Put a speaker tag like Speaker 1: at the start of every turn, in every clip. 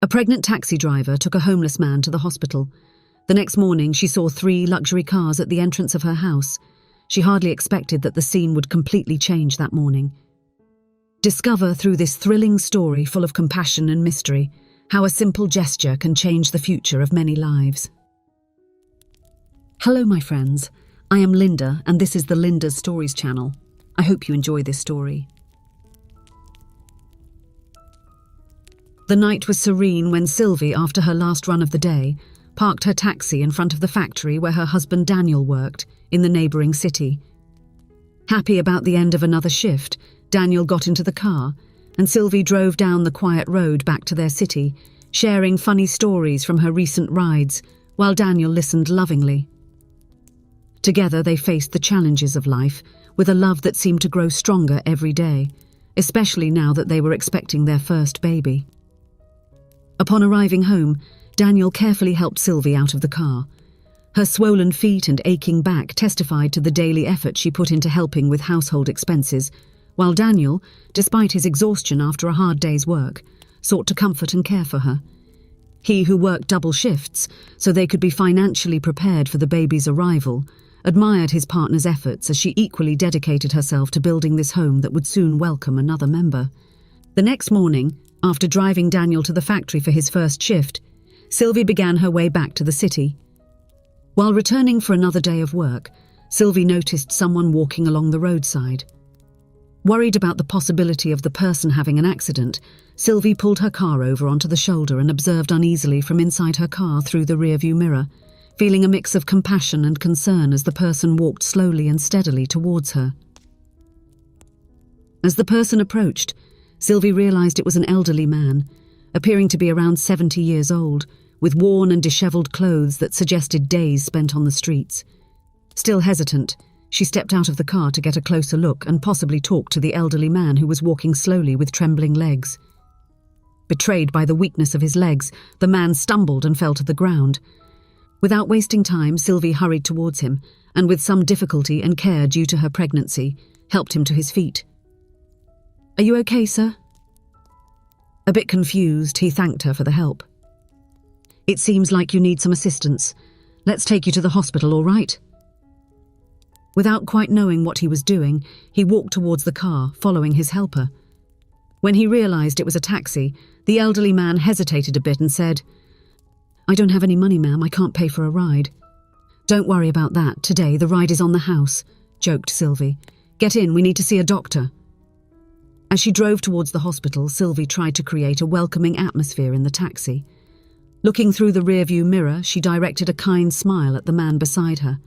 Speaker 1: A pregnant taxi driver took a homeless man to the hospital. The next morning, she saw 3 luxury cars at the entrance of her house. She hardly expected that the scene would completely change that morning. Discover through this thrilling story full of compassion and mystery how a simple gesture can change the future of many lives. Hello, my friends. I am Linda, and this is the Linda's Stories channel. I hope you enjoy this story. The night was serene when Sylvie, after her last run of the day, parked her taxi in front of the factory where her husband Daniel worked, in the neighbouring city. Happy about the end of another shift, Daniel got into the car, and Sylvie drove down the quiet road back to their city, sharing funny stories from her recent rides, while Daniel listened lovingly. Together they faced the challenges of life, with a love that seemed to grow stronger every day, especially now that they were expecting their first baby. Upon arriving home, Daniel carefully helped Sylvie out of the car. Her swollen feet and aching back testified to the daily effort she put into helping with household expenses, while Daniel, despite his exhaustion after a hard day's work, sought to comfort and care for her. He, who worked double shifts so they could be financially prepared for the baby's arrival, admired his partner's efforts as she equally dedicated herself to building this home that would soon welcome another member. The next morning, after driving Daniel to the factory for his first shift, Sylvie began her way back to the city. While returning for another day of work, Sylvie noticed someone walking along the roadside. Worried about the possibility of the person having an accident, Sylvie pulled her car over onto the shoulder and observed uneasily from inside her car through the rearview mirror, feeling a mix of compassion and concern as the person walked slowly and steadily towards her. As the person approached, Sylvie realised it was an elderly man, appearing to be around 70 years old, with worn and dishevelled clothes that suggested days spent on the streets. Still hesitant, she stepped out of the car to get a closer look and possibly talk to the elderly man who was walking slowly with trembling legs. Betrayed by the weakness of his legs, the man stumbled and fell to the ground. Without wasting time, Sylvie hurried towards him, and with some difficulty and care due to her pregnancy, helped him to his feet. "Are you okay, sir?" A bit confused, he thanked her for the help. "It seems like you need some assistance. Let's take you to the hospital, all right?" Without quite knowing what he was doing, he walked towards the car, following his helper. When he realised it was a taxi, the elderly man hesitated a bit and said, "I don't have any money, ma'am. I can't pay for a ride." "Don't worry about that. Today the ride is on the house," joked Sylvie. "Get in, we need to see a doctor." As she drove towards the hospital, Sylvie tried to create a welcoming atmosphere in the taxi. Looking through the rearview mirror, she directed a kind smile at the man beside her.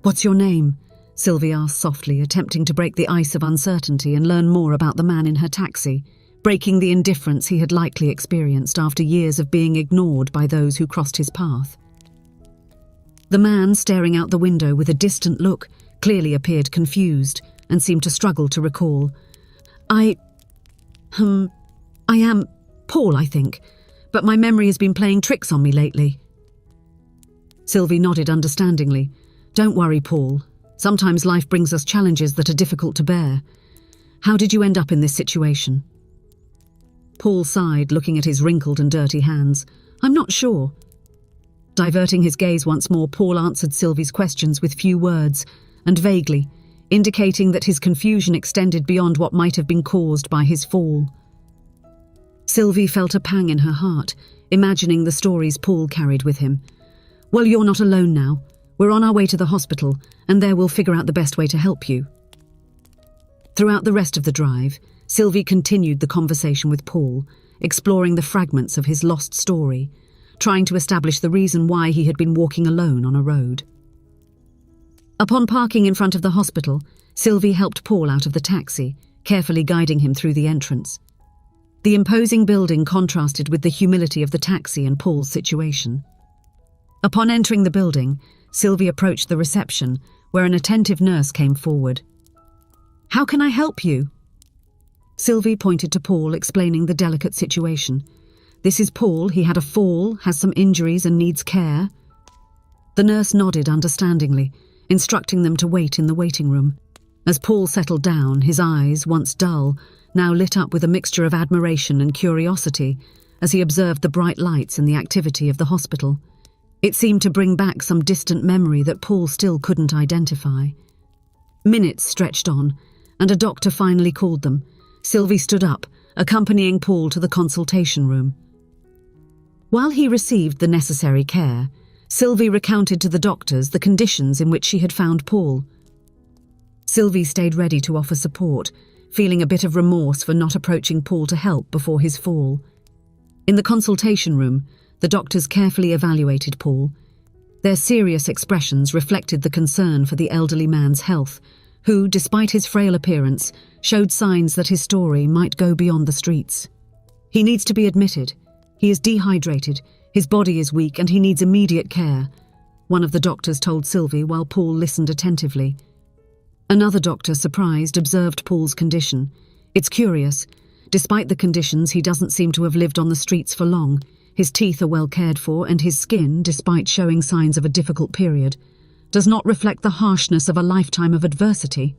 Speaker 1: "What's your name?" Sylvie asked softly, attempting to break the ice of uncertainty and learn more about the man in her taxi, breaking the indifference he had likely experienced after years of being ignored by those who crossed his path. The man, staring out the window with a distant look, clearly appeared confused and seemed to struggle to recall. I am Paul, I think, but my memory has been playing tricks on me lately." Sylvie nodded understandingly. "Don't worry, Paul. Sometimes life brings us challenges that are difficult to bear. How did you end up in this situation?" Paul sighed, looking at his wrinkled and dirty hands. "I'm not sure." Diverting his gaze once more, Paul answered Sylvie's questions with few words, and vaguely, indicating that his confusion extended beyond what might have been caused by his fall. Sylvie felt a pang in her heart, imagining the stories Paul carried with him. "Well, you're not alone now. We're on our way to the hospital, and there we'll figure out the best way to help you." Throughout the rest of the drive, Sylvie continued the conversation with Paul, exploring the fragments of his lost story, trying to establish the reason why he had been walking alone on a road. Upon parking in front of the hospital, Sylvie helped Paul out of the taxi, carefully guiding him through the entrance. The imposing building contrasted with the humility of the taxi and Paul's situation. Upon entering the building, Sylvie approached the reception, where an attentive nurse came forward. "How can I help you?" Sylvie pointed to Paul, explaining the delicate situation. "This is Paul. He had a fall, has some injuries and needs care." The nurse nodded understandingly, instructing them to wait in the waiting room. As Paul settled down, his eyes, once dull, now lit up with a mixture of admiration and curiosity, as he observed the bright lights and the activity of the hospital. It seemed to bring back some distant memory that Paul still couldn't identify. Minutes stretched on, and a doctor finally called them. Sylvie stood up, accompanying Paul to the consultation room. While he received the necessary care, Sylvie recounted to the doctors the conditions in which she had found Paul. Sylvie stayed ready to offer support, feeling a bit of remorse for not approaching Paul to help before his fall. In the consultation room, the doctors carefully evaluated Paul. Their serious expressions reflected the concern for the elderly man's health, who, despite his frail appearance, showed signs that his story might go beyond the streets. "He needs to be admitted. He is dehydrated, his body is weak, and he needs immediate care," one of the doctors told Sylvie while Paul listened attentively. Another doctor, surprised, observed Paul's condition. "It's curious. Despite the conditions, he doesn't seem to have lived on the streets for long. His teeth are well cared for, and his skin, despite showing signs of a difficult period, does not reflect the harshness of a lifetime of adversity."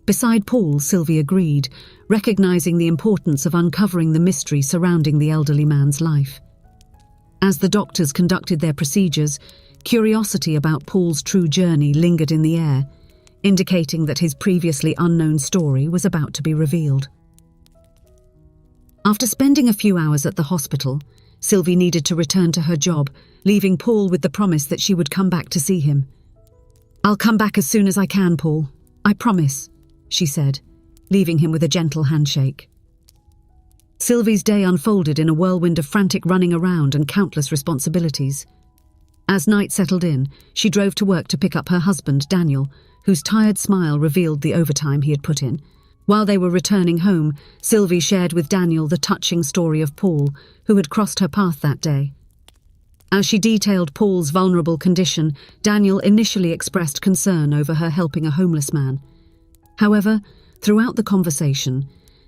Speaker 1: Beside Paul, Sylvie agreed, recognizing the importance of uncovering the mystery surrounding the elderly man's life. As the doctors conducted their procedures, curiosity about Paul's true journey lingered in the air, indicating that his previously unknown story was about to be revealed. After spending a few hours at the hospital, Sylvie needed to return to her job, leaving Paul with the promise that she would come back to see him. "I'll come back as soon as I can, Paul. I promise," she said, leaving him with a gentle handshake. Sylvie's day unfolded in a whirlwind of frantic running around and countless responsibilities. As night settled in, she drove to work to pick up her husband, Daniel, whose tired smile revealed the overtime he had put in. While they were returning home, Sylvie shared with Daniel the touching story of Paul, who had crossed her path that day. As she detailed Paul's vulnerable condition, Daniel initially expressed concern over her helping a homeless man. However, throughout the conversation,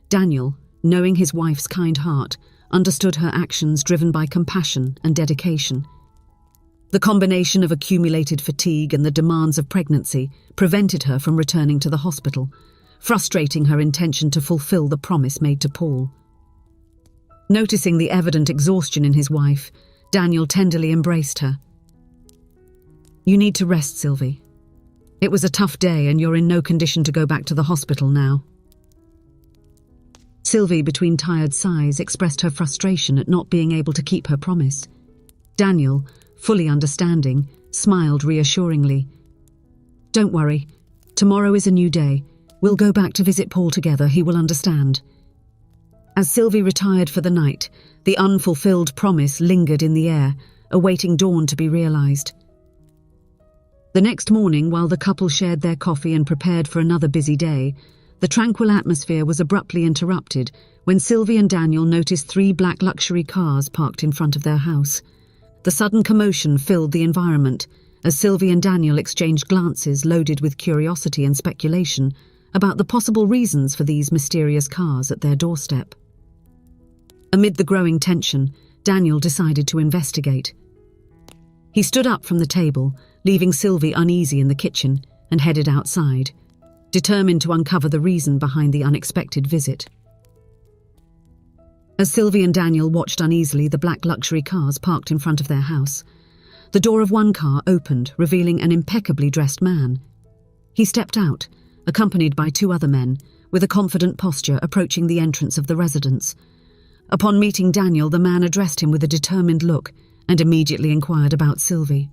Speaker 1: Daniel, knowing his wife's kind heart, understood her actions driven by compassion and dedication. The combination of accumulated fatigue and the demands of pregnancy prevented her from returning to the hospital, frustrating her intention to fulfill the promise made to Paul. Noticing the evident exhaustion in his wife, Daniel tenderly embraced her. "You need to rest, Sylvie. It was a tough day and you're in no condition to go back to the hospital now." Sylvie, between tired sighs, expressed her frustration at not being able to keep her promise. Daniel, fully understanding, smiled reassuringly. "Don't worry. Tomorrow is a new day. We'll go back to visit Paul together. He will understand." As Sylvie retired for the night, the unfulfilled promise lingered in the air, awaiting dawn to be realized. The next morning, while the couple shared their coffee and prepared for another busy day, the tranquil atmosphere was abruptly interrupted when Sylvie and Daniel noticed 3 black luxury cars parked in front of their house. The sudden commotion filled the environment as Sylvie and Daniel exchanged glances loaded with curiosity and speculation about the possible reasons for these mysterious cars at their doorstep. Amid the growing tension, Daniel decided to investigate. He stood up from the table, leaving Sylvie uneasy in the kitchen, and headed outside, determined to uncover the reason behind the unexpected visit. As Sylvie and Daniel watched uneasily the black luxury cars parked in front of their house, the door of one car opened, revealing an impeccably dressed man. He stepped out, accompanied by 2 other men, with a confident posture approaching the entrance of the residence. Upon meeting Daniel, the man addressed him with a determined look and immediately inquired about Sylvie.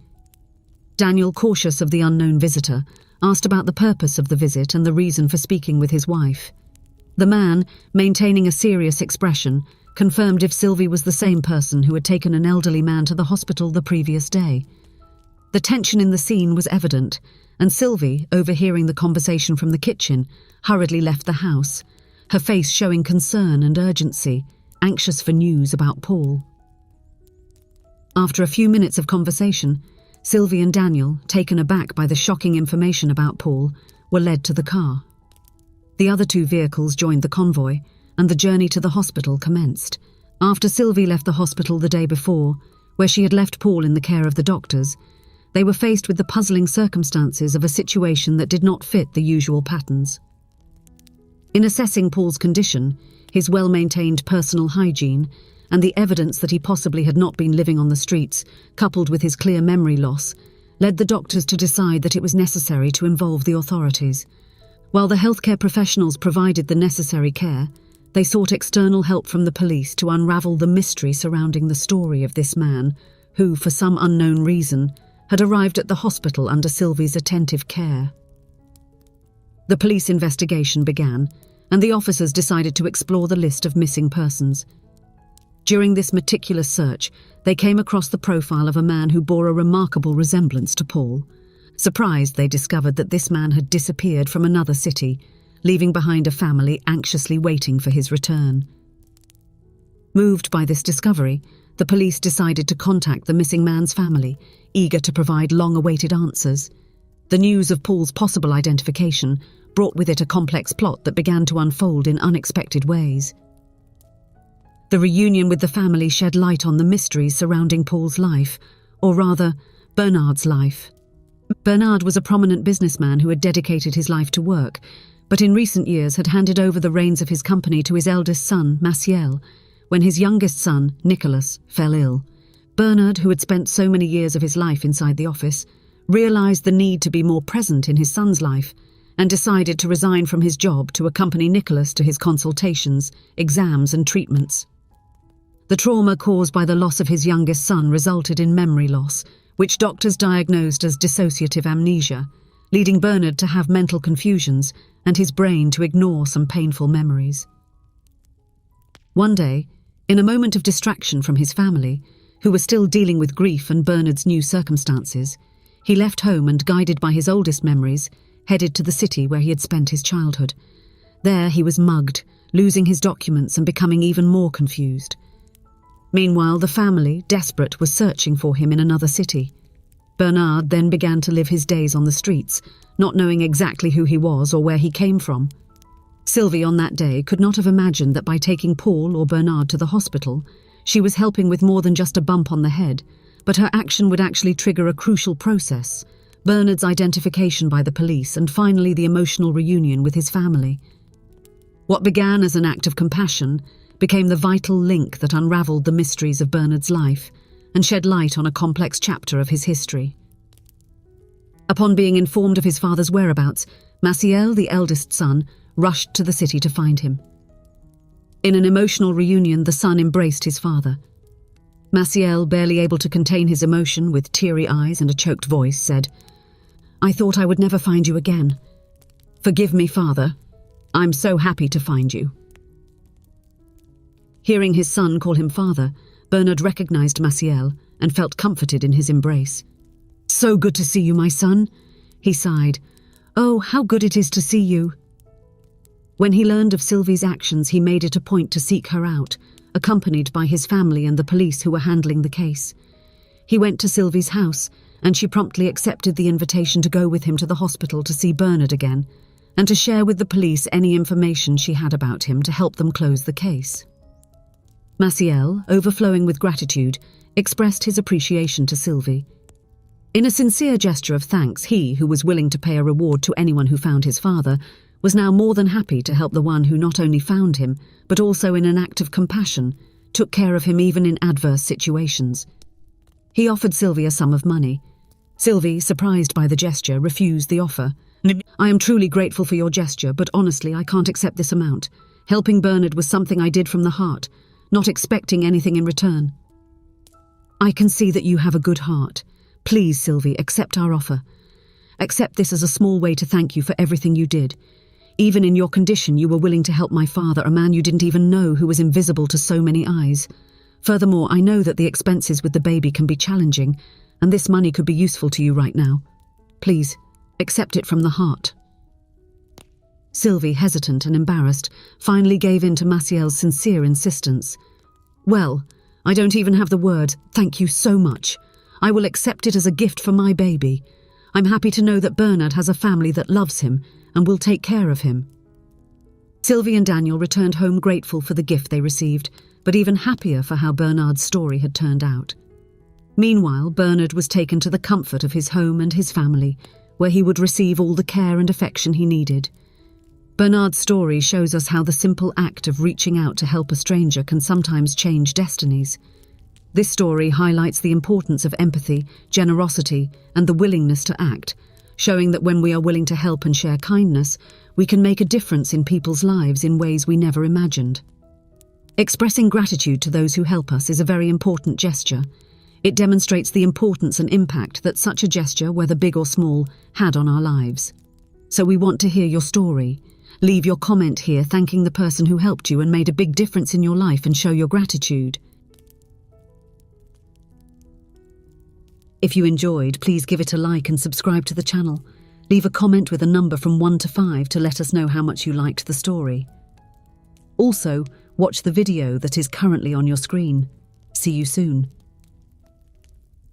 Speaker 1: Daniel, cautious of the unknown visitor, asked about the purpose of the visit and the reason for speaking with his wife. The man, maintaining a serious expression, confirmed if Sylvie was the same person who had taken an elderly man to the hospital the previous day. The tension in the scene was evident, and Sylvie, overhearing the conversation from the kitchen, hurriedly left the house, her face showing concern and urgency, anxious for news about Paul. After a few minutes of conversation, Sylvie and Daniel, taken aback by the shocking information about Paul, were led to the car. The other 2 vehicles joined the convoy, and the journey to the hospital commenced. After Sylvie left the hospital the day before, where she had left Paul in the care of the doctors, they were faced with the puzzling circumstances of a situation that did not fit the usual patterns. In assessing Paul's condition, his well-maintained personal hygiene, and the evidence that he possibly had not been living on the streets, coupled with his clear memory loss, led the doctors to decide that it was necessary to involve the authorities. While the healthcare professionals provided the necessary care, they sought external help from the police to unravel the mystery surrounding the story of this man, who, for some unknown reason, had arrived at the hospital under Sylvie's attentive care. The police investigation began, and the officers decided to explore the list of missing persons. During this meticulous search, they came across the profile of a man who bore a remarkable resemblance to Paul. Surprised, they discovered that this man had disappeared from another city, leaving behind a family anxiously waiting for his return. Moved by this discovery, the police decided to contact the missing man's family, eager to provide long-awaited answers. The news of Paul's possible identification brought with it a complex plot that began to unfold in unexpected ways. The reunion with the family shed light on the mysteries surrounding Paul's life, or rather, Bernard's life. Bernard was a prominent businessman who had dedicated his life to work, but in recent years had handed over the reins of his company to his eldest son, Maciel, when his youngest son, Nicholas, fell ill. Bernard, who had spent so many years of his life inside the office, realized the need to be more present in his son's life and decided to resign from his job to accompany Nicholas to his consultations, exams and treatments. The trauma caused by the loss of his youngest son resulted in memory loss, which doctors diagnosed as dissociative amnesia, leading Bernard to have mental confusions and his brain to ignore some painful memories. One day, in a moment of distraction from his family, who were still dealing with grief and Bernard's new circumstances, he left home and, guided by his oldest memories, headed to the city where he had spent his childhood. There he was mugged, losing his documents and becoming even more confused. Meanwhile, the family, desperate, was searching for him in another city. Bernard then began to live his days on the streets, not knowing exactly who he was or where he came from. Sylvie on that day could not have imagined that by taking Paul or Bernard to the hospital, she was helping with more than just a bump on the head, but her action would actually trigger a crucial process: Bernard's identification by the police and finally the emotional reunion with his family. What began as an act of compassion became the vital link that unraveled the mysteries of Bernard's life and shed light on a complex chapter of his history. Upon being informed of his father's whereabouts, Maciel, the eldest son, rushed to the city to find him. In an emotional reunion, the son embraced his father. Maciel, barely able to contain his emotion, with teary eyes and a choked voice, said, "I thought I would never find you again. Forgive me, father. I'm so happy to find you." Hearing his son call him father, Bernard recognized Maciel and felt comforted in his embrace. "So good to see you, my son," he sighed. "Oh, how good it is to see you." When he learned of Sylvie's actions, he made it a point to seek her out, accompanied by his family and the police who were handling the case. He went to Sylvie's house, and she promptly accepted the invitation to go with him to the hospital to see Bernard again, and to share with the police any information she had about him to help them close the case. Maciel, overflowing with gratitude, expressed his appreciation to Sylvie. In a sincere gesture of thanks, he, who was willing to pay a reward to anyone who found his father, was now more than happy to help the one who not only found him, but also in an act of compassion, took care of him even in adverse situations. He offered Sylvie a sum of money. Sylvie, surprised by the gesture, refused the offer. "I am truly grateful for your gesture, but honestly, I can't accept this amount. Helping Bernard was something I did from the heart, not expecting anything in return." "I can see that you have a good heart. Please, Sylvie, accept our offer. Accept this as a small way to thank you for everything you did. Even in your condition, you were willing to help my father, a man you didn't even know, who was invisible to so many eyes. Furthermore, I know that the expenses with the baby can be challenging, and this money could be useful to you right now. Please, accept it from the heart." Sylvie, hesitant and embarrassed, finally gave in to Maciel's sincere insistence. "Well, I don't even have the word. Thank you so much. I will accept it as a gift for my baby. I'm happy to know that Bernard has a family that loves him and will take care of him." Sylvie and Daniel returned home grateful for the gift they received, but even happier for how Bernard's story had turned out. Meanwhile, Bernard was taken to the comfort of his home and his family, where he would receive all the care and affection he needed. Bernard's story shows us how the simple act of reaching out to help a stranger can sometimes change destinies. This story highlights the importance of empathy, generosity, and the willingness to act, showing that when we are willing to help and share kindness, we can make a difference in people's lives in ways we never imagined. Expressing gratitude to those who help us is a very important gesture. It demonstrates the importance and impact that such a gesture, whether big or small, had on our lives. So we want to hear your story. Leave your comment here thanking the person who helped you and made a big difference in your life and show your gratitude. If you enjoyed, please give it a like and subscribe to the channel. Leave a comment with a number from 1 to 5 to let us know how much you liked the story. Also, watch the video that is currently on your screen. See you soon.